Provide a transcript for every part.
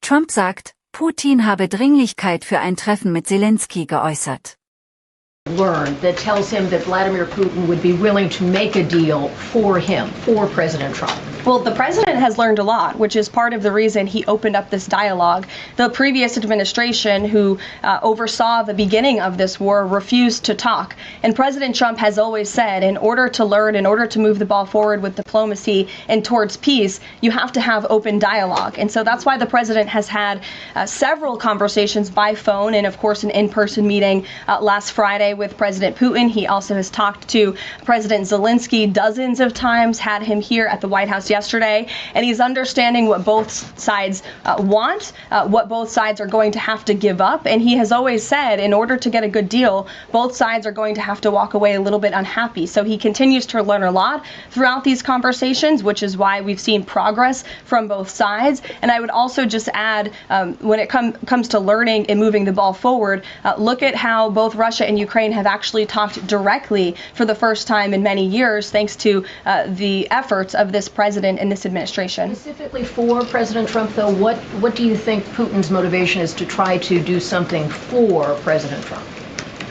Trump sagt, Putin habe Dringlichkeit für ein Treffen mit Selenskyj geäußert. Learned that tells him that Vladimir Putin would be willing to make a deal for him, for President Trump. Well, the president has learned a lot, which is part of the reason he opened up this dialogue. The previous administration, who oversaw the beginning of this war, refused to talk. And President Trump has always said, in order to learn, in order to move the ball forward with diplomacy and towards peace, you have to have open dialogue. And so that's why the president has had several conversations by phone and, of course, an in-person meeting last Friday with President Putin. He also has talked to President Selenskyj dozens of times, had him here at the White House yesterday, and he's understanding what both sides want, what both sides are going to have to give up. And he has always said, in order to get a good deal, both sides are going to have to walk away a little bit unhappy. So he continues to learn a lot throughout these conversations, which is why we've seen progress from both sides. And I would also just add, when it comes to learning and moving the ball forward, look at how both Russia and Ukraine have actually talked directly for the first time in many years, thanks to the efforts of this president and this administration. Specifically for President Trump, though, what do you think Putin's motivation is to try to do something for President Trump,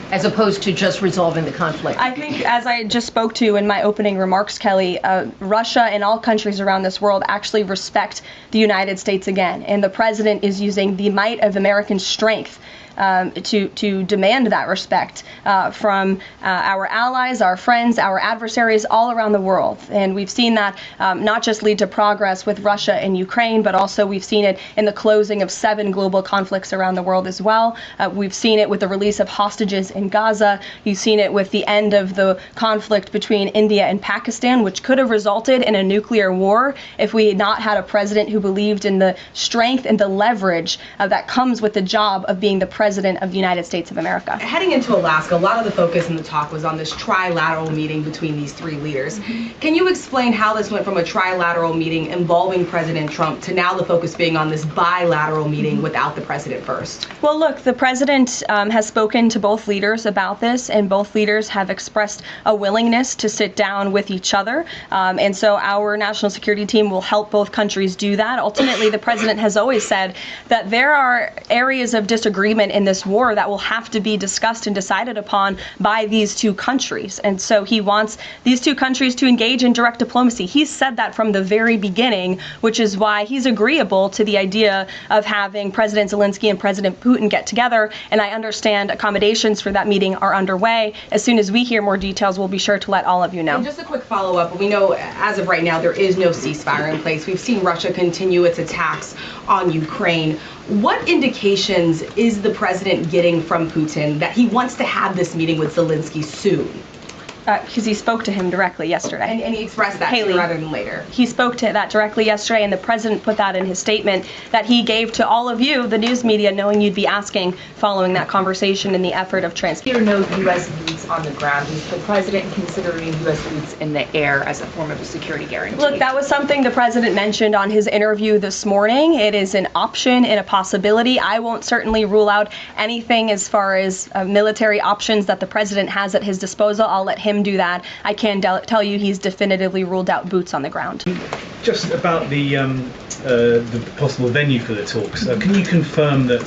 as opposed to just resolving the conflict? I think, as I just spoke to in my opening remarks, Kelly, Russia and all countries around this world actually respect the United States again. And the president is using the might of American strength to demand that respect from our allies, our friends, our adversaries all around the world. And we've seen that not just lead to progress with Russia and Ukraine, but also we've seen it in the closing of 7 global conflicts around the world as well. We've seen it with the release of hostages in Gaza. You've seen it with the end of the conflict between India and Pakistan, which could have resulted in a nuclear war if we had not had a president who believed in the strength and the leverage that comes with the job of being the President of the United States of America. Heading into Alaska, a lot of the focus in the talk was on this trilateral meeting between these 3 leaders. Can you explain how this went from a trilateral meeting involving President Trump to now the focus being on this bilateral meeting without the president first? Well, look, the president has spoken to both leaders about this, and both leaders have expressed a willingness to sit down with each other. And so our national security team will help both countries do that. Ultimately, the president has always said that there are areas of disagreement in this war that will have to be discussed and decided upon by these 2 countries. And so he wants these 2 countries to engage in direct diplomacy. He's said that from the very beginning, which is why he's agreeable to the idea of having President Zelenskyj and President Putin get together. And I understand accommodations for that meeting are underway. As soon as we hear more details, we'll be sure to let all of you know. And just a quick follow-up. We know as of right now there is no ceasefire in place. We've seen Russia continue its attacks on Ukraine. What indications is the president getting from Putin that he wants to have this meeting with Zelenskyj soon? Because he spoke to him directly yesterday. And he expressed that Haley, rather than later. He spoke to that directly yesterday, and the president put that in his statement that he gave to all of you, the news media, knowing you'd be asking following that conversation in the effort of transparency. No U.S. boots on the ground. Is the president considering U.S. boots in the air as a form of a security guarantee? Look, that was something the president mentioned on his interview this morning. It is an option and a possibility. I won't certainly rule out anything as far as military options that the president has at his disposal. I'll let him do that. I can tell you he's definitively ruled out boots on the ground. Just about the possible venue for the talks, can you confirm that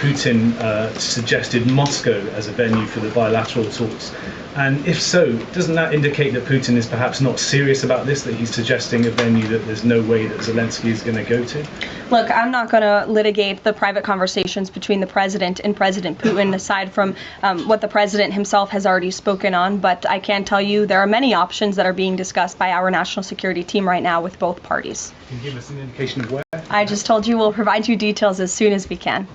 Putin suggested Moscow as a venue for the bilateral talks? And if so, doesn't that indicate that Putin is perhaps not serious about this, that he's suggesting a venue that there's no way that Zelenskyj is going to go to? Look, I'm not going to litigate the private conversations between the president and President Putin, aside from what the president himself has already spoken on. But I can tell you there are many options that are being discussed by our national security team right now with both parties. Can you give us an indication of where? I just told you we'll provide you details as soon as we can.